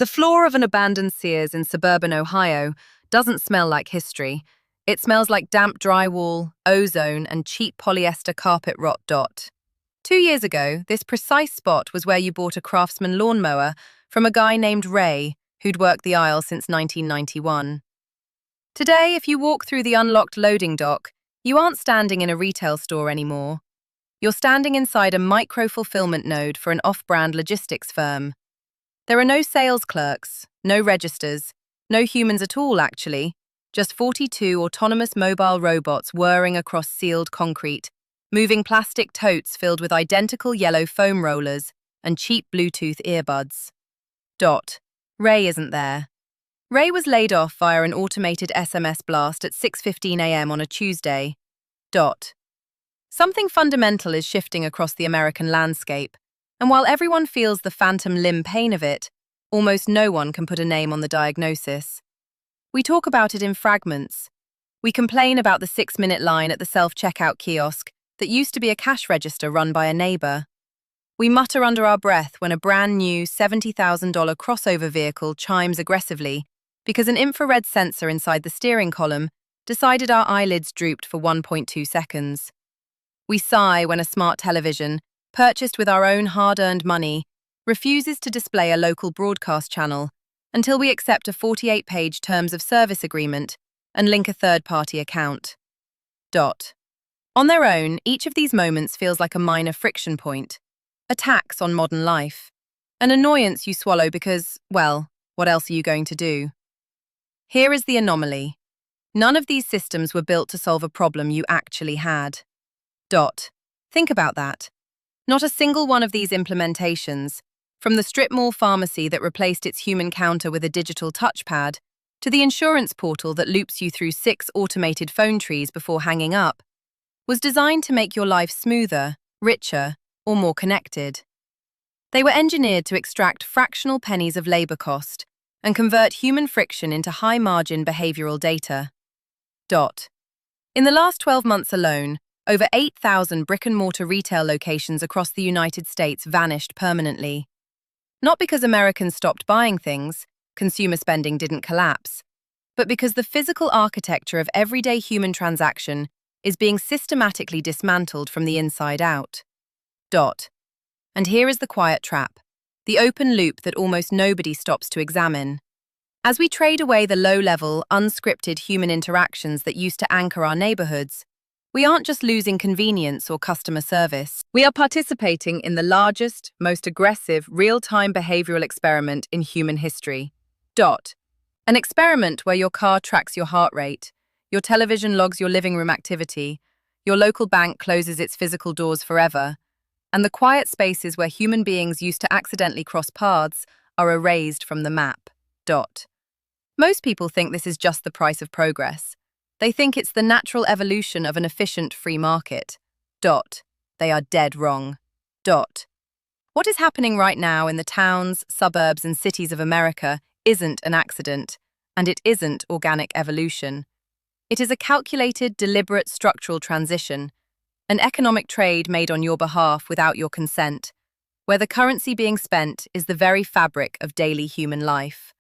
The floor of an abandoned Sears in suburban Ohio doesn't smell like history. It smells like damp drywall, ozone, and cheap polyester carpet rot. 2 years ago, this precise spot was where you bought a Craftsman lawnmower from a guy named Ray, who'd worked the aisle since 1991. Today, if you walk through the unlocked loading dock, you aren't standing in a retail store anymore. You're standing inside a micro-fulfillment node for an off-brand logistics firm. There are no sales clerks, no registers, no humans at all, actually, just 42 autonomous mobile robots whirring across sealed concrete, moving plastic totes filled with identical yellow foam rollers and cheap Bluetooth earbuds. Ray isn't there. Ray was laid off via an automated SMS blast at 6:15 a.m. on a Tuesday. Something fundamental is shifting across the American landscape, and while everyone feels the phantom limb pain of it, almost no one can put a name on the diagnosis. We talk about it in fragments. We complain about the 6-minute line at the self-checkout kiosk that used to be a cash register run by a neighbor. We mutter under our breath when a brand new $70,000 crossover vehicle chimes aggressively because an infrared sensor inside the steering column decided our eyelids drooped for 1.2 seconds. We sigh when a smart television, purchased with our own hard-earned money, refuses to display a local broadcast channel until we accept a 48-page terms of service agreement and link a third-party account. On their own, each of these moments feels like a minor friction point, a tax on modern life, an annoyance you swallow because, well, what else are you going to do? Here is the anomaly. None of these systems were built to solve a problem you actually had. Think about that. Not a single one of these implementations, from the strip mall pharmacy that replaced its human counter with a digital touchpad, to the insurance portal that loops you through 6 automated phone trees before hanging up, was designed to make your life smoother, richer, or more connected. They were engineered to extract fractional pennies of labor cost and convert human friction into high-margin behavioral data. In the last 12 months alone, over 8,000 brick-and-mortar retail locations across the United States vanished permanently. Not because Americans stopped buying things, consumer spending didn't collapse, but because the physical architecture of everyday human transaction is being systematically dismantled from the inside out. And here is the quiet trap, the open loop that almost nobody stops to examine. As we trade away the low-level, unscripted human interactions that used to anchor our neighborhoods, we aren't just losing convenience or customer service. We are participating in the largest, most aggressive, real-time behavioral experiment in human history. An experiment where your car tracks your heart rate, your television logs your living room activity, your local bank closes its physical doors forever, and the quiet spaces where human beings used to accidentally cross paths are erased from the map. Most people think this is just the price of progress. They think it's the natural evolution of an efficient free market. They are dead wrong. What is happening right now in the towns, suburbs, and cities of America isn't an accident, and it isn't organic evolution. It is a calculated, deliberate structural transition, an economic trade made on your behalf without your consent, where the currency being spent is the very fabric of daily human life.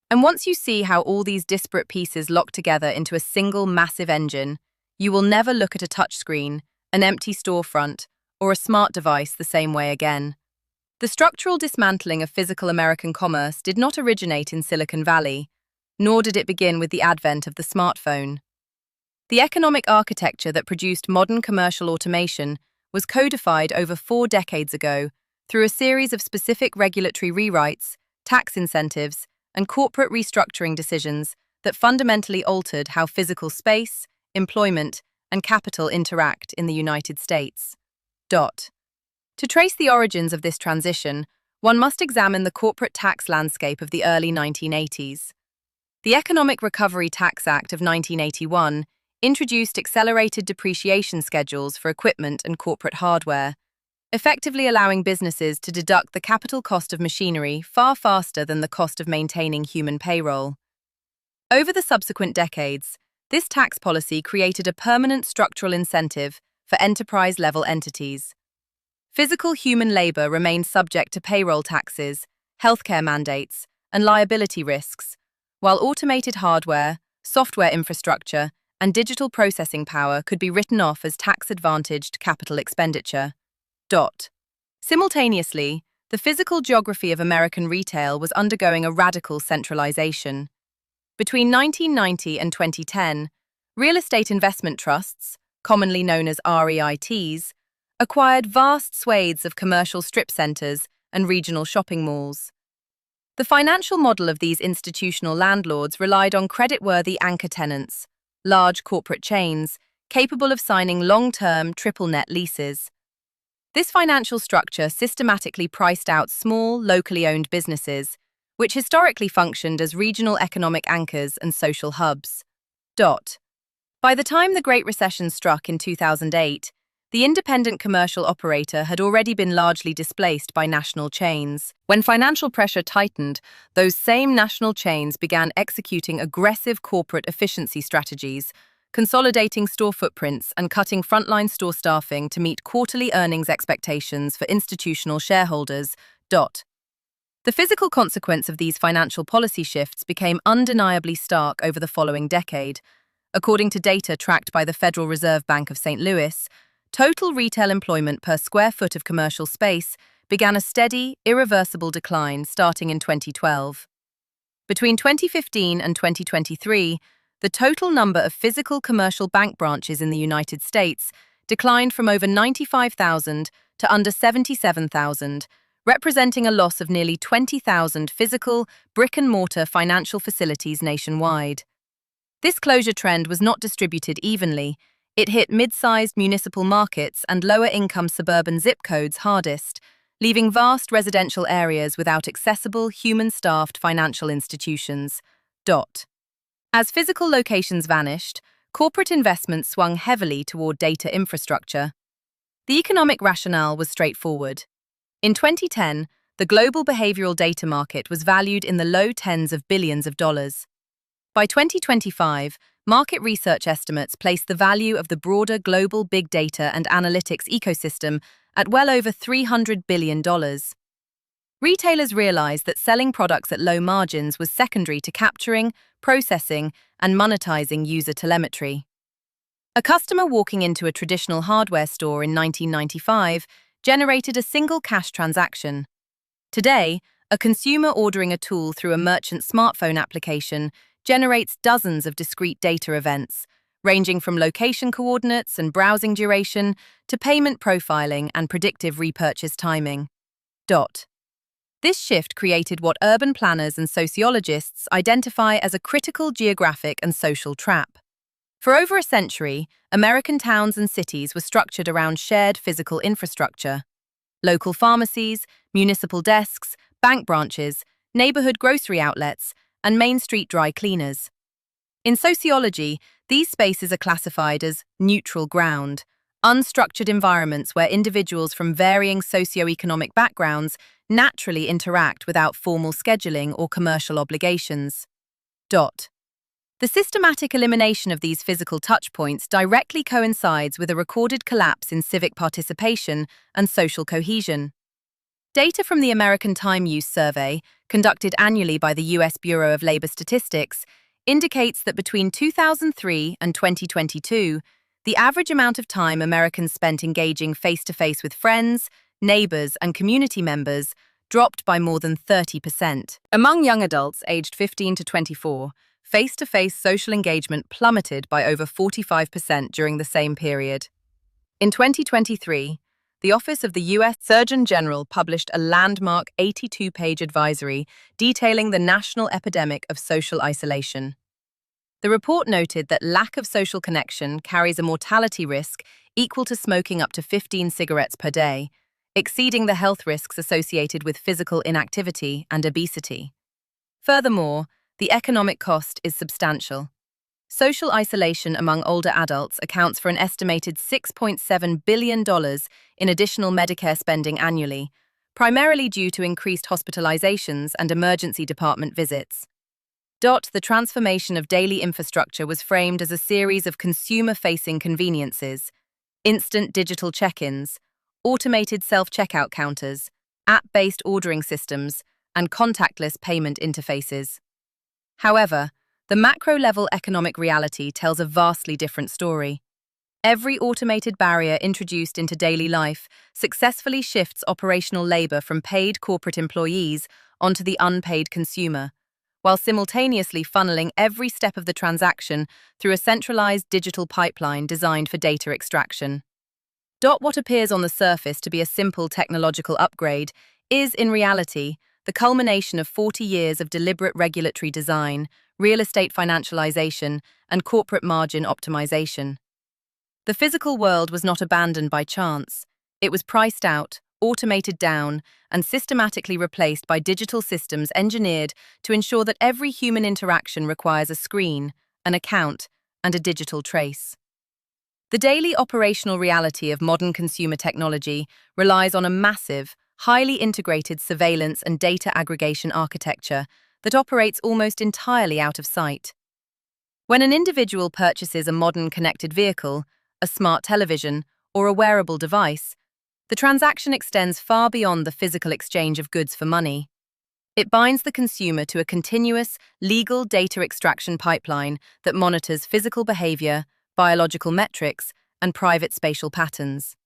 And once you see how all these disparate pieces lock together into a single massive engine, you will never look at a touchscreen, an empty storefront, or a smart device the same way again. The structural dismantling of physical American commerce did not originate in Silicon Valley, nor did it begin with the advent of the smartphone. The economic architecture that produced modern commercial automation was codified over 4 decades ago through a series of specific regulatory rewrites, tax incentives, and corporate restructuring decisions that fundamentally altered how physical space, employment, and capital interact in the United States. To trace the origins of this transition, one must examine the corporate tax landscape of the early 1980s. The Economic Recovery Tax Act of 1981 introduced accelerated depreciation schedules for equipment and corporate hardware, effectively allowing businesses to deduct the capital cost of machinery far faster than the cost of maintaining human payroll. Over the subsequent decades, this tax policy created a permanent structural incentive for enterprise-level entities. Physical human labor remained subject to payroll taxes, healthcare mandates, and liability risks, while automated hardware, software infrastructure, and digital processing power could be written off as tax-advantaged capital expenditure. Simultaneously, the physical geography of American retail was undergoing a radical centralization. Between 1990 and 2010, real estate investment trusts, commonly known as REITs, acquired vast swathes of commercial strip centers and regional shopping malls. The financial model of these institutional landlords relied on creditworthy anchor tenants, large corporate chains, capable of signing long-term triple-net leases. This financial structure systematically priced out small, locally owned businesses, which historically functioned as regional economic anchors and social hubs. By the time the Great Recession struck in 2008, the independent commercial operator had already been largely displaced by national chains. When financial pressure tightened, those same national chains began executing aggressive corporate efficiency strategies, consolidating store footprints and cutting frontline store staffing to meet quarterly earnings expectations for institutional shareholders. The physical consequence of these financial policy shifts became undeniably stark over the following decade. According to data tracked by the Federal Reserve Bank of St. Louis, total retail employment per square foot of commercial space began a steady, irreversible decline starting in 2012. Between 2015 and 2023, the total number of physical commercial bank branches in the United States declined from over 95,000 to under 77,000, representing a loss of nearly 20,000 physical, brick-and-mortar financial facilities nationwide. This closure trend was not distributed evenly. It hit mid-sized municipal markets and lower-income suburban zip codes hardest, leaving vast residential areas without accessible, human-staffed financial institutions. As physical locations vanished, corporate investment swung heavily toward data infrastructure. The economic rationale was straightforward. In 2010, the global behavioral data market was valued in the low tens of billions of dollars. By 2025, market research estimates placed the value of the broader global big data and analytics ecosystem at well over $300 billion. Retailers realized that selling products at low margins was secondary to capturing, processing, and monetizing user telemetry. A customer walking into a traditional hardware store in 1995 generated a single cash transaction. Today, a consumer ordering a tool through a merchant smartphone application generates dozens of discrete data events, ranging from location coordinates and browsing duration to payment profiling and predictive repurchase timing. This shift created what urban planners and sociologists identify as a critical geographic and social trap. For over a century, American towns and cities were structured around shared physical infrastructure. Local pharmacies, municipal desks, bank branches, neighborhood grocery outlets, and Main Street dry cleaners. In sociology, these spaces are classified as neutral ground, unstructured environments where individuals from varying socioeconomic backgrounds naturally interact without formal scheduling or commercial obligations. The systematic elimination of these physical touchpoints directly coincides with a recorded collapse in civic participation and social cohesion. Data from the American Time Use Survey, conducted annually by the U.S. Bureau of Labor Statistics, indicates that between 2003 and 2022, the average amount of time Americans spent engaging face-to-face with friends, neighbors, and community members dropped by more than 30%. Among young adults aged 15 to 24, face-to-face social engagement plummeted by over 45% during the same period. In 2023, the Office of the U.S. Surgeon General published a landmark 82-page advisory detailing the national epidemic of social isolation. The report noted that lack of social connection carries a mortality risk equal to smoking up to 15 cigarettes per day, exceeding the health risks associated with physical inactivity and obesity. Furthermore, the economic cost is substantial. Social isolation among older adults accounts for an estimated $6.7 billion in additional Medicare spending annually, primarily due to increased hospitalizations and emergency department visits. The transformation of daily infrastructure was framed as a series of consumer-facing conveniences: instant digital check-ins, automated self-checkout counters, app-based ordering systems, and contactless payment interfaces. However, the macro-level economic reality tells a vastly different story. Every automated barrier introduced into daily life successfully shifts operational labor from paid corporate employees onto the unpaid consumer, while simultaneously funneling every step of the transaction through a centralized digital pipeline designed for data extraction. What appears on the surface to be a simple technological upgrade is, in reality, the culmination of 40 years of deliberate regulatory design, real estate financialization, and corporate margin optimization. The physical world was not abandoned by chance. It was priced out, automated down, and systematically replaced by digital systems engineered to ensure that every human interaction requires a screen, an account, and a digital trace. The daily operational reality of modern consumer technology relies on a massive, highly integrated surveillance and data aggregation architecture that operates almost entirely out of sight. When an individual purchases a modern connected vehicle, a smart television, or a wearable device, the transaction extends far beyond the physical exchange of goods for money. It binds the consumer to a continuous, legal data extraction pipeline that monitors physical behavior, biological metrics, and private spatial patterns.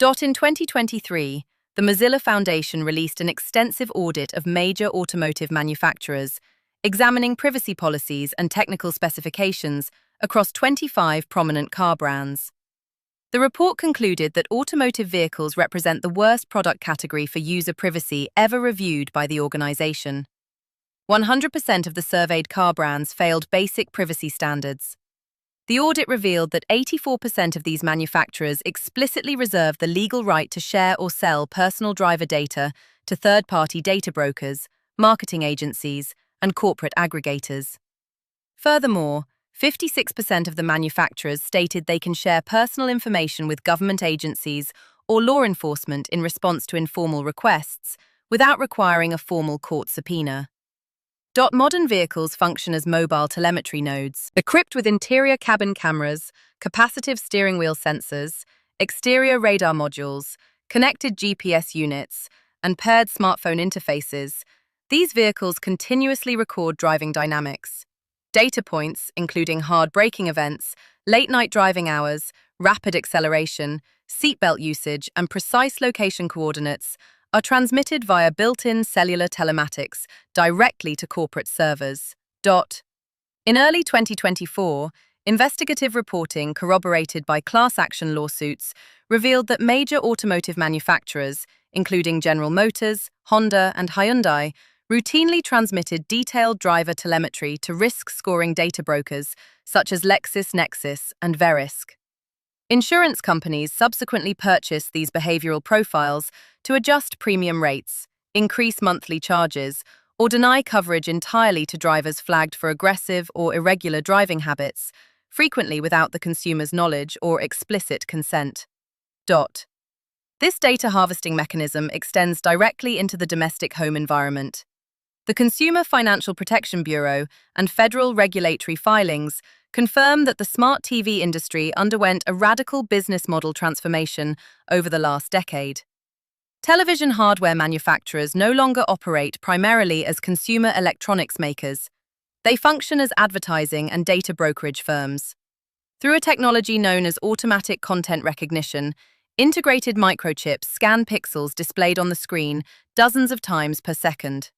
In 2023, the Mozilla Foundation released an extensive audit of major automotive manufacturers, examining privacy policies and technical specifications across 25 prominent car brands. The report concluded that automotive vehicles represent the worst product category for user privacy ever reviewed by the organization. 100% of the surveyed car brands failed basic privacy standards. The audit revealed that 84% of these manufacturers explicitly reserve the legal right to share or sell personal driver data to third-party data brokers, marketing agencies, and corporate aggregators. Furthermore, 56% of the manufacturers stated they can share personal information with government agencies or law enforcement in response to informal requests, without requiring a formal court subpoena. Modern vehicles function as mobile telemetry nodes, equipped with interior cabin cameras, capacitive steering wheel sensors, exterior radar modules, connected GPS units, and paired smartphone interfaces. These vehicles continuously record driving dynamics. Data points, including hard braking events, late-night driving hours, rapid acceleration, seatbelt usage, and precise location coordinates, are transmitted via built-in cellular telematics directly to corporate servers. In early 2024, investigative reporting corroborated by class action lawsuits revealed that major automotive manufacturers, including General Motors, Honda, and Hyundai, routinely transmitted detailed driver telemetry to risk-scoring data brokers such as LexisNexis and Verisk. Insurance companies subsequently purchased these behavioral profiles to adjust premium rates, increase monthly charges, or deny coverage entirely to drivers flagged for aggressive or irregular driving habits, frequently without the consumer's knowledge or explicit consent. This data harvesting mechanism extends directly into the domestic home environment. The Consumer Financial Protection Bureau and federal regulatory filings confirm that the smart TV industry underwent a radical business model transformation over the last decade. Television hardware manufacturers no longer operate primarily as consumer electronics makers. They function as advertising and data brokerage firms. Through a technology known as automatic content recognition, integrated microchips scan pixels displayed on the screen dozens of times per second.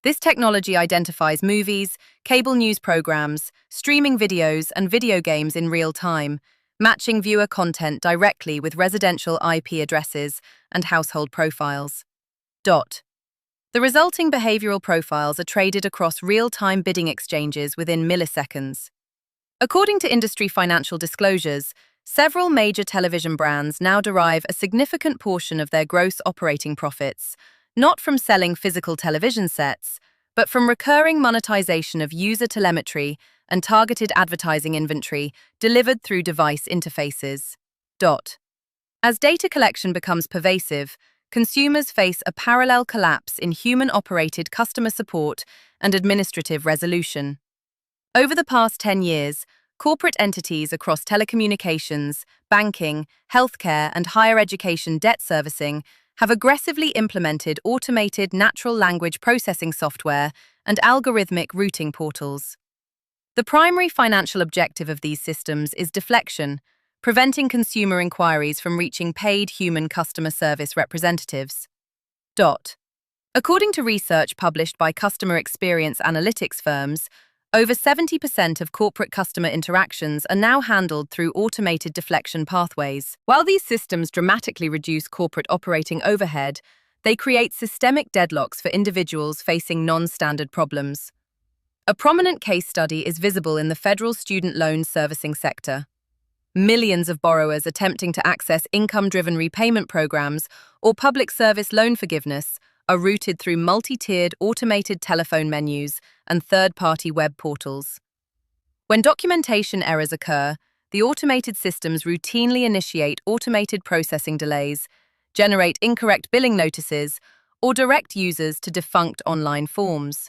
This technology identifies movies, cable news programs, streaming videos, and video games in real time, matching viewer content directly with residential IP addresses and household profiles. The resulting behavioral profiles are traded across real-time bidding exchanges within milliseconds. According to industry financial disclosures, several major television brands now derive a significant portion of their gross operating profits, not from selling physical television sets, but from recurring monetization of user telemetry and targeted advertising inventory delivered through device interfaces. As data collection becomes pervasive, consumers face a parallel collapse in human-operated customer support and administrative resolution. Over the past 10 years, corporate entities across telecommunications, banking, healthcare, and higher education debt servicing have aggressively implemented automated natural language processing software and algorithmic routing portals. The primary financial objective of these systems is deflection, preventing consumer inquiries from reaching paid human customer service representatives. According to research published by customer experience analytics firms, over 70% of corporate customer interactions are now handled through automated deflection pathways. While these systems dramatically reduce corporate operating overhead, they create systemic deadlocks for individuals facing non-standard problems. A prominent case study is visible in the federal student loan servicing sector. Millions of borrowers attempting to access income-driven repayment programs or public service loan forgiveness are routed through multi-tiered automated telephone menus and third-party web portals. When documentation errors occur, the automated systems routinely initiate automated processing delays, generate incorrect billing notices, or direct users to defunct online forms.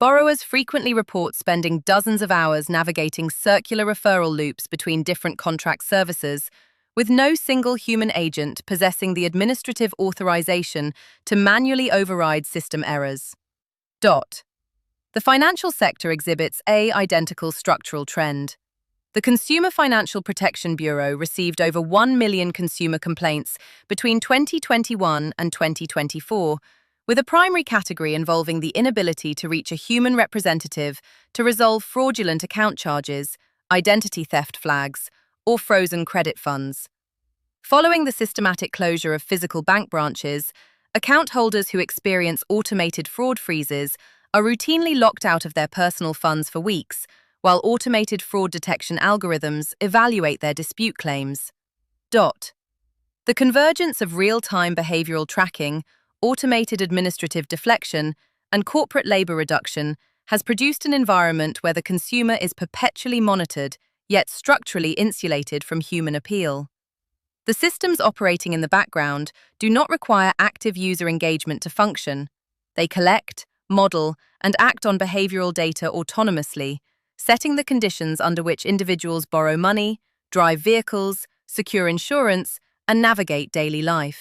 Borrowers frequently report spending dozens of hours navigating circular referral loops between different contract services, with no single human agent possessing the administrative authorization to manually override system errors. The financial sector exhibits an identical structural trend. The Consumer Financial Protection Bureau received over 1 million consumer complaints between 2021 and 2024, with a primary category involving the inability to reach a human representative to resolve fraudulent account charges, identity theft flags, or frozen credit funds. Following the systematic closure of physical bank branches, account holders who experience automated fraud freezes are routinely locked out of their personal funds for weeks, while automated fraud detection algorithms evaluate their dispute claims. The convergence of real-time behavioral tracking, automated administrative deflection, and corporate labor reduction has produced an environment where the consumer is perpetually monitored, yet structurally insulated from human appeal. The systems operating in the background do not require active user engagement to function. They collect, model, and act on behavioral data autonomously, setting the conditions under which individuals borrow money, drive vehicles, secure insurance, and navigate daily life.